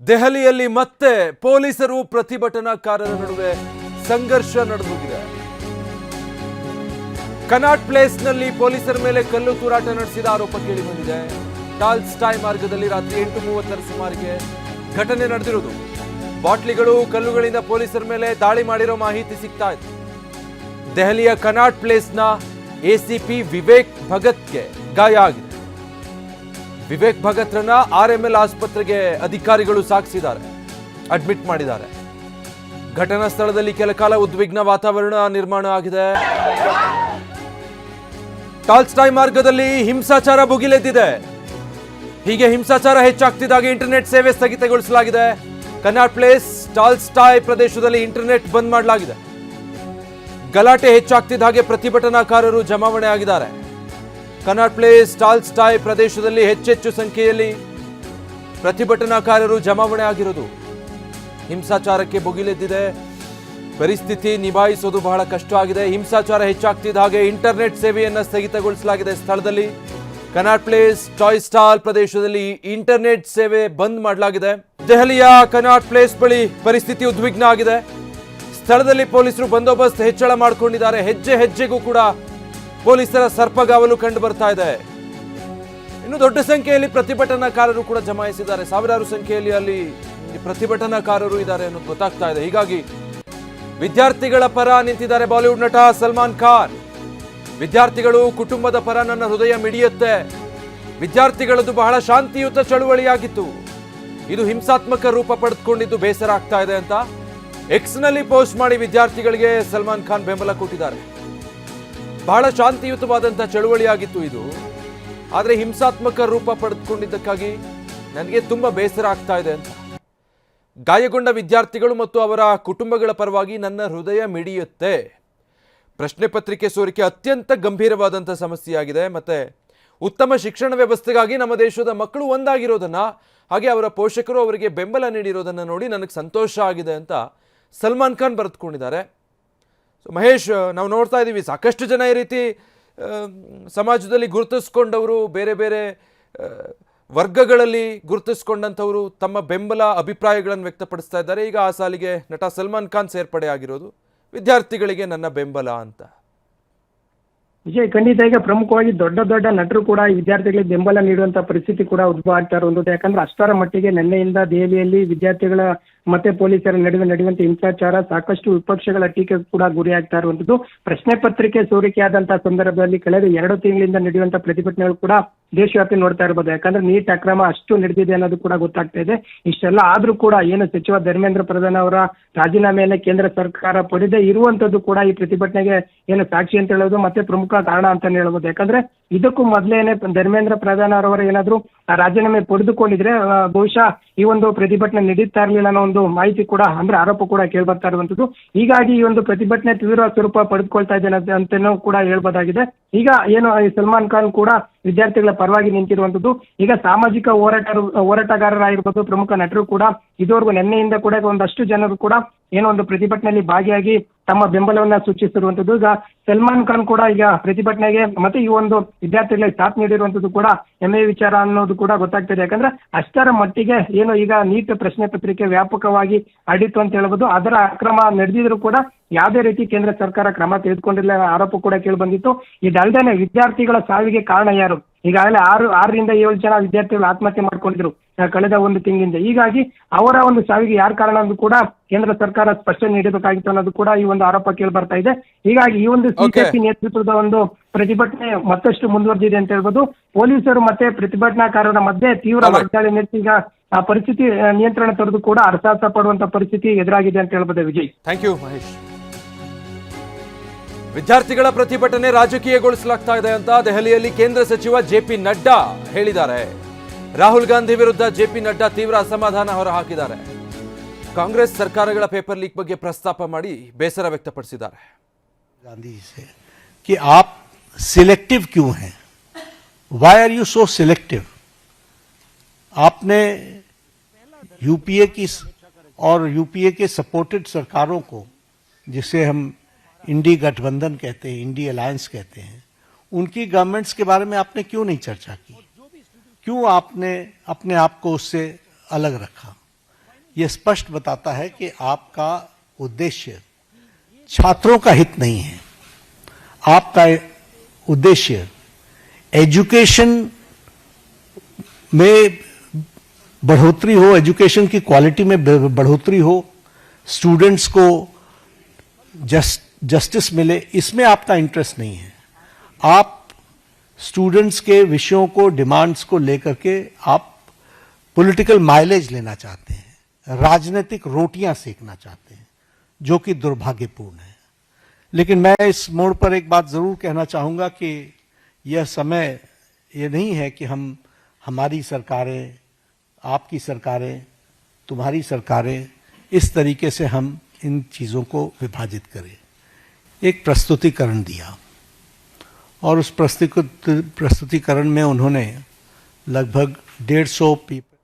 ದೆಹಲಿಯಲ್ಲಿ ಮತ್ತೆ ಪೊಲೀಸರು ಪ್ರತಿಭಟನಾಕಾರರ ನಡುವೆ ಸಂಘರ್ಷ ನಡೆದಿದೆ. ಕನಾಟ್ ಪ್ಲೇಸ್ನಲ್ಲಿ ಪೊಲೀಸರ ಮೇಲೆ ಕಲ್ಲು ತೂರಾಟ ನಡೆಸಿದ ಆರೋಪ ಕೇಳಿಬಂದಿದೆ. ಟಾಲ್ಸ್ಟಾಯ್ ಮಾರ್ಗದಲ್ಲಿ ರಾತ್ರಿ 8:30 ಸುಮಾರಿಗೆ ಘಟನೆ ನಡೆದಿರುವುದು. ಬಾಟ್ಲಿಗಳು ಕಲ್ಲುಗಳಿಂದ ಪೊಲೀಸರ ಮೇಲೆ ದಾಳಿ ಮಾಡಿರೋ ಮಾಹಿತಿ ಸಿಗ್ತಾ ಇದೆ. ದೆಹಲಿಯ ಕನಾಟ್ ಪ್ಲೇಸ್ನ ಎಸಿಪಿ ವಿವೇಕ್ ಭಗತ್ಗೆ ಗಾಯ ಆಗಿದೆ. ವಿವೇಕ್ ಭಗತ್ರನ್ನ RML ಆಸ್ಪತ್ರೆಗೆ ಅಧಿಕಾರಿಗಳು ಸಾಗಿಸಿದ್ದಾರೆ, ಅಡ್ಮಿಟ್ ಮಾಡಿದ್ದಾರೆ. ಘಟನಾ ಸ್ಥಳದಲ್ಲಿ ಕೆಲ ಕಾಲ ಉದ್ವಿಗ್ನ ವಾತಾವರಣ ನಿರ್ಮಾಣ ಆಗಿದೆ. ಟಾಲ್ಸ್ಟಾಯ್ ಮಾರ್ಗದಲ್ಲಿ ಹಿಂಸಾಚಾರ ಭುಗಿಲೆದ್ದಿದೆ. ಹೀಗೆ ಹಿಂಸಾಚಾರ ಹೆಚ್ಚಾಗ್ತಿದ್ದಾಗ ಇಂಟರ್ನೆಟ್ ಸೇವೆ ಸ್ಥಗಿತಗೊಳಿಸಲಾಗಿದೆ. ಕನಾಟ್ ಪ್ಲೇಸ್ ಟಾಲ್ಸ್ಟಾಯ್ ಪ್ರದೇಶದಲ್ಲಿ ಇಂಟರ್ನೆಟ್ ಬಂದ್ ಮಾಡಲಾಗಿದೆ. ಗಲಾಟೆ ಹೆಚ್ಚಾಗ್ತಿದ್ದ ಹಾಗೆ ಪ್ರತಿಭಟನಾಕಾರರು ಜಮಾವಣೆ ಆಗಿದ್ದಾರೆ. ಕನಾಟ್ ಪ್ಲೇಸ್ ಟಾಲ್ಸ್ಟಾಯ್ ಪ್ರದೇಶದಲ್ಲಿ ಹೆಚ್ಚೆಚ್ಚು ಸಂಖ್ಯೆಯಲ್ಲಿ ಪ್ರತಿಭಟನಾಕಾರರು ಜಮಾವಣೆ ಆಗಿರೋದು ಹಿಂಸಾಚಾರಕ್ಕೆ ಭುಗಿಲೆದ್ದಿದೆ. ಪರಿಸ್ಥಿತಿ ನಿಭಾಯಿಸೋದು ಬಹಳ ಕಷ್ಟ ಆಗಿದೆ. ಹಿಂಸಾಚಾರ ಹೆಚ್ಚಾಗ್ತಿದ್ದ ಹಾಗೆ ಇಂಟರ್ನೆಟ್ ಸೇವೆಯನ್ನು ಸ್ಥಗಿತಗೊಳಿಸಲಾಗಿದೆ. ಸ್ಥಳದಲ್ಲಿ ಕನಾಟ್ ಪ್ಲೇಸ್ ಟಾಲ್ಸ್ಟಾಯ್ ಪ್ರದೇಶದಲ್ಲಿ ಇಂಟರ್ನೆಟ್ ಸೇವೆ ಬಂದ್ ಮಾಡಲಾಗಿದೆ. ದೆಹಲಿಯ ಕನಾಟ್ ಪ್ಲೇಸ್ ಬಳಿ ಪರಿಸ್ಥಿತಿ ಉದ್ವಿಗ್ನ ಆಗಿದೆ. ಸ್ಥಳದಲ್ಲಿ ಪೊಲೀಸರು ಬಂದೋಬಸ್ತ್ ಹೆಚ್ಚಳ ಮಾಡಿಕೊಂಡಿದ್ದಾರೆ. ಹೆಜ್ಜೆ ಹೆಜ್ಜೆಗೂ ಕೂಡ ಪೊಲೀಸರ ಸರ್ಪಗಾವಲು ಕಂಡು ಬರ್ತಾ ಇದೆ. ಇನ್ನು ದೊಡ್ಡ ಸಂಖ್ಯೆಯಲ್ಲಿ ಪ್ರತಿಭಟನಾಕಾರರು ಕೂಡ ಜಮಾಯಿಸಿದ್ದಾರೆ. ಸಾವಿರಾರು ಸಂಖ್ಯೆಯಲ್ಲಿ ಅಲ್ಲಿ ಪ್ರತಿಭಟನಾಕಾರರು ಇದ್ದಾರೆ ಅನ್ನೋದು ಗೊತ್ತಾಗ್ತಾ ಇದೆ. ಹೀಗಾಗಿ ವಿದ್ಯಾರ್ಥಿಗಳ ಪರ ನಿಂತಿದ್ದಾರೆ ಬಾಲಿವುಡ್ ನಟ ಸಲ್ಮಾನ್ ಖಾನ್. ವಿದ್ಯಾರ್ಥಿಗಳು ಕುಟುಂಬದ ಪರ ನನ್ನ ಹೃದಯ ಮಿಡಿಯುತ್ತೆ. ವಿದ್ಯಾರ್ಥಿಗಳದ್ದು ಬಹಳ ಶಾಂತಿಯುತ ಚಳುವಳಿಯಾಗಿತ್ತು, ಇದು ಹಿಂಸಾತ್ಮಕ ರೂಪ ಪಡೆದುಕೊಂಡಿದ್ದು ಬೇಸರ ಆಗ್ತಾ ಇದೆ ಅಂತ ಎಕ್ಸ್ನಲ್ಲಿ ಪೋಸ್ಟ್ ಮಾಡಿ ವಿದ್ಯಾರ್ಥಿಗಳಿಗೆ ಸಲ್ಮಾನ್ ಖಾನ್ ಬೆಂಬಲ ಕೊಟ್ಟಿದ್ದಾರೆ. ಬಹಳ ಶಾಂತಿಯುತವಾದಂಥ ಚಳುವಳಿಯಾಗಿತ್ತು ಇದು, ಆದರೆ ಹಿಂಸಾತ್ಮಕ ರೂಪ ಪಡೆದುಕೊಂಡಿದ್ದಕ್ಕಾಗಿ ನನಗೆ ತುಂಬ ಬೇಸರ ಆಗ್ತಾ ಇದೆ ಅಂತ. ಗಾಯಗೊಂಡ ವಿದ್ಯಾರ್ಥಿಗಳು ಮತ್ತು ಅವರ ಕುಟುಂಬಗಳ ಪರವಾಗಿ ನನ್ನ ಹೃದಯ ಮಿಡಿಯುತ್ತೆ. ಪ್ರಶ್ನೆ ಪತ್ರಿಕೆ ಸೋರಿಕೆ ಅತ್ಯಂತ ಗಂಭೀರವಾದಂಥ ಸಮಸ್ಯೆಯಾಗಿದೆ. ಮತ್ತು ಉತ್ತಮ ಶಿಕ್ಷಣ ವ್ಯವಸ್ಥೆಗಾಗಿ ನಮ್ಮ ದೇಶದ ಮಕ್ಕಳು ಒಂದಾಗಿರೋದನ್ನು, ಹಾಗೆ ಅವರ ಪೋಷಕರು ಅವರಿಗೆ ಬೆಂಬಲ ನೀಡಿರೋದನ್ನು ನೋಡಿ ನನಗೆ ಸಂತೋಷ ಆಗಿದೆ ಅಂತ ಸಲ್ಮಾನ್ ಖಾನ್ ಬರೆದುಕೊಂಡಿದ್ದಾರೆ. ಸೊ ಮಹೇಶ್, ನಾವು ನೋಡ್ತಾ ಇದ್ದೀವಿ ಸಾಕಷ್ಟು ಜನ ಈ ರೀತಿ ಸಮಾಜದಲ್ಲಿ ಗುರುತಿಸ್ಕೊಂಡವರು, ಬೇರೆ ಬೇರೆ ವರ್ಗಗಳಲ್ಲಿ ಗುರುತಿಸ್ಕೊಂಡಂಥವರು ತಮ್ಮ ಬೆಂಬಲ ಅಭಿಪ್ರಾಯಗಳನ್ನು ವ್ಯಕ್ತಪಡಿಸ್ತಾ ಇದ್ದಾರೆ. ಈಗ ಆ ಸಾಲಿಗೆ ನಟ ಸಲ್ಮಾನ್ ಖಾನ್ ಸೇರ್ಪಡೆ ಆಗಿರೋದು. ವಿದ್ಯಾರ್ಥಿಗಳಿಗೆ ನನ್ನ ಬೆಂಬಲ ಅಂತ. ವಿಜಯ್, ಖಂಡಿತ ಈಗ ಪ್ರಮುಖವಾಗಿ ದೊಡ್ಡ ದೊಡ್ಡ ನಟರು ಕೂಡ ವಿದ್ಯಾರ್ಥಿಗಳಿಗೆ ಬೆಂಬಲ ನೀಡುವಂತ ಪರಿಸ್ಥಿತಿ ಕೂಡ ಉದ್ಭವ ಆಗ್ತಾ ಇರುವಂಥದ್ದು. ಯಾಕಂದ್ರೆ ಅಷ್ಟರ ಮಟ್ಟಿಗೆ ನಿನ್ನೆಯಿಂದ ದೆಹಲಿಯಲ್ಲಿ ವಿದ್ಯಾರ್ಥಿಗಳ ಮತ್ತೆ ಪೊಲೀಸರ ನಡುವೆ ನಡೆಯುವಂತ ಹಿಂಸಾಚಾರ ಸಾಕಷ್ಟು ವಿಪಕ್ಷಗಳ ಟೀಕೆ ಕೂಡ ಗುರಿಯಾಗ್ತಾ ಇರುವಂತದ್ದು. ಪ್ರಶ್ನೆ ಪತ್ರಿಕೆ ಸೋರಿಕೆಯಾದಂತಹ ಸಂದರ್ಭದಲ್ಲಿ ಕಳೆದ 2 ತಿಂಗಳಿಂದ ನಡೆಯುವಂತ ಪ್ರತಿಭಟನೆಗಳು ಕೂಡ ದೇಶವ್ಯಾಪಿ ನೋಡ್ತಾ ಇರಬಹುದು. ಯಾಕಂದ್ರೆ ನೀಟ್ ಅಕ್ರಮ ಅಷ್ಟು ನಡೆದಿದೆ ಅನ್ನೋದು ಕೂಡ ಗೊತ್ತಾಗ್ತಾ ಇದೆ. ಇಷ್ಟೆಲ್ಲ ಆದ್ರೂ ಕೂಡ ಏನು ಸಚಿವ ಧರ್ಮೇಂದ್ರ ಪ್ರಧಾನ್ ಅವರ ರಾಜೀನಾಮೆಯನ್ನ ಕೇಂದ್ರ ಸರ್ಕಾರ ಪಡೆದೇ ಇರುವಂತದ್ದು ಕೂಡ ಈ ಪ್ರತಿಭಟನೆಗೆ ಏನು ಸಾಕ್ಷಿ ಅಂತ ಹೇಳೋದು ಮತ್ತೆ ಪ್ರಮುಖ ಕಾರಣ ಅಂತಾನೆ ಹೇಳ್ಬೋದು. ಯಾಕಂದ್ರೆ ಇದಕ್ಕೂ ಮೊದಲೇನೆ ಧರ್ಮೇಂದ್ರ ಪ್ರಧಾನ್ ಅವರವರು ಏನಾದ್ರು ರಾಜೀನಾಮೆ ಪಡೆದುಕೊಂಡಿದ್ರೆ ಬಹುಶಃ ಈ ಒಂದು ಪ್ರತಿಭಟನೆ ನಡೀತಾ ಇರಲಿಲ್ಲ ಅನ್ನೋ ಒಂದು ಮಾಹಿತಿ ಕೂಡ ಅಂದ್ರೆ ಆರೋಪ ಕೂಡ ಕೇಳ್ಬರ್ತಾ ಇರುವಂತದ್ದು. ಹೀಗಾಗಿ ಈ ಒಂದು ಪ್ರತಿಭಟನೆ ತೀವ್ರ ಸ್ವರೂಪ ಪಡೆದುಕೊಳ್ತಾ ಇದೆ ಅಂತನೂ ಕೂಡ ಹೇಳ್ಬೋದಾಗಿದೆ. ಈಗ ಏನು ಸಲ್ಮಾನ್ ಖಾನ್ ಕೂಡ ವಿದ್ಯಾರ್ಥಿಗಳ ಪರವಾಗಿ ನಿಂತಿರುವಂತದ್ದು. ಈಗ ಸಾಮಾಜಿಕ ಹೋರಾಟಗಾರರಾಗಿರ್ಬೋದು, ಪ್ರಮುಖ ನಟರು ಕೂಡ ಇದುವರೆಗೂ ನಿನ್ನೆಯಿಂದ ಕೂಡ ಒಂದಷ್ಟು ಜನರು ಕೂಡ ಏನೋ ಒಂದು ಪ್ರತಿಭಟನೆಯಲ್ಲಿ ಭಾಗಿಯಾಗಿ ತಮ್ಮ ಬೆಂಬಲವನ್ನ ಸೂಚಿಸಿರುವಂತದ್ದು. ಈಗ ಸಲ್ಮಾನ್ ಖಾನ್ ಕೂಡ ಈಗ ಪ್ರತಿಭಟನೆಗೆ ಮತ್ತೆ ಈ ಒಂದು ವಿದ್ಯಾರ್ಥಿಗಳಿಗೆ ಸಾಥ್ ನೀಡಿರುವಂತದ್ದು ಕೂಡ ಹೆಮ್ಮೆಯ ವಿಚಾರ ಅನ್ನೋದು ಕೂಡ ಗೊತ್ತಾಗ್ತದೆ. ಯಾಕಂದ್ರೆ ಅಷ್ಟರ ಮಟ್ಟಿಗೆ ಏನು ಈಗ ನೀಟ್ ಪ್ರಶ್ನೆ ಪತ್ರಿಕೆ ವ್ಯಾಪಕವಾಗಿ ಹರಡಿತ್ತು ಅಂತ ಹೇಳ್ಬೋದು. ಅದರ ಅಕ್ರಮ ನಡೆದಿದ್ರು ಕೂಡ ಯಾವುದೇ ರೀತಿ ಕೇಂದ್ರ ಸರ್ಕಾರ ಕ್ರಮ ತೆಗೆದುಕೊಂಡಿಲ್ಲ ಆರೋಪ ಕೂಡ ಕೇಳಿ ಬಂದಿತ್ತು. ಇದಲ್ಲದೆ ವಿದ್ಯಾರ್ಥಿಗಳ ಸಾವಿಗೆ ಕಾರಣ ಯಾರು? ಈಗಾಗಲೇ 6ರಿಂದ 7 ಜನ ವಿದ್ಯಾರ್ಥಿಗಳು ಆತ್ಮಹತ್ಯೆ ಮಾಡ್ಕೊಂಡಿದ್ರು ಕಳೆದ 1 ತಿಂಗಳಿಂದ. ಹೀಗಾಗಿ ಅವರ ಒಂದು ಸಾವಿಗೆ ಯಾರು ಕಾರಣ ಅನ್ನೋದು ಕೂಡ ಕೇಂದ್ರ ಸರ್ಕಾರ ಸ್ಪಷ್ಟನೆ ನೀಡಬೇಕಾಗಿತ್ತು ಅನ್ನೋದು ಕೂಡ ಈ ಒಂದು ಆರೋಪ ಕೇಳಿ ಬರ್ತಾ ಇದೆ. ಹೀಗಾಗಿ ಈ ಒಂದು ಸಿಜೆಪಿ ನೇತೃತ್ವದ ಒಂದು ಪ್ರತಿಭಟನೆ ಮತ್ತಷ್ಟು ಮುಂದುವರೆದಿದೆ ಅಂತ ಹೇಳ್ಬೋದು. ಪೊಲೀಸರು ಮತ್ತೆ ಪ್ರತಿಭಟನಾಕಾರರ ಮಧ್ಯೆ ತೀವ್ರ ವಾಗ್ದಾಳಿ ನಡೆಸಿ ಈಗ ಆ ಪರಿಸ್ಥಿತಿ ನಿಯಂತ್ರಣ ತೊರೆದು ಕೂಡ ಅರಸಾಹಸ ಪಡುವಂತ ಪರಿಸ್ಥಿತಿ ಎದುರಾಗಿದೆ ಅಂತ ಹೇಳ್ಬೋದು. Vijay, thank you Mahesh. ವಿದ್ಯಾರ್ಥಿಗಳ ಪ್ರತಿಭಟನೆ ರಾಜಕೀಯಗೊಳಿಸಲಾಗ್ತಾ ಇದೆ ಅಂತ ದೆಹಲಿಯಲ್ಲಿ ಕೇಂದ್ರ ಸಚಿವ JP ನಡ್ಡಾ ಹೇಳಿದ್ದಾರೆ. ರಾಹುಲ್ ಗಾಂಧಿ ವಿರುದ್ಧ JP ನಡ್ಡಾ ತೀವ್ರ ಅಸಮಾಧಾನ ಹೊರಹಾಕಿದ್ದಾರೆ. ಕಾಂಗ್ರೆಸ್ ಸರ್ಕಾರಗಳ ಪೇಪರ್ ಲೀಕ್ ಬಗ್ಗೆ ಪ್ರಸ್ತಾಪ ಮಾಡಿ ಬೇಸರ ವ್ಯಕ್ತಪಡಿಸಿದ್ದಾರೆ. गांधी से कि आप सिलेक्टिव क्यों हैं? Why are you so selective? आपने यूपीए की और यूपीए के सपोर्टेड सरकारों को, जिसे हम इंडी गठबंधन कहते हैं, इंडी अलायंस कहते हैं, उनकी गवर्नमेंट्स के बारे में आपने क्यों नहीं चर्चा की? क्यों आपने अपने आप को उससे अलग रखा? ये स्पष्ट बताता है कि आपका उद्देश्य छात्रों का हित नहीं है। आपका उद्देश्य एजुकेशन में बढ़ोतरी हो, एजुकेशन की क्वालिटी में बढ़ोतरी हो, स्टूडेंट्स को जस्टिस मिले, इसमें आपका इंटरेस्ट नहीं है। आप स्टूडेंट्स के विषयों को, डिमांड्स को लेकर के आप पॉलिटिकल माइलेज लेना चाहते हैं, राजनीतिक रोटियां सेकना चाहते हैं, जो कि दुर्भाग्यपूर्ण है। लेकिन मैं इस मोड़ पर एक बात जरूर कहना चाहूंगा कि यह समय ये नहीं है कि हमारी सरकारें, आपकी सरकारें, तुम्हारी सरकारें, इस तरीके से हम इन चीजों को विभाजित करें। एक प्रस्तुतिकरण दिया और उस प्रस्तुतिकरण में उन्होंने लगभग 150 पीपल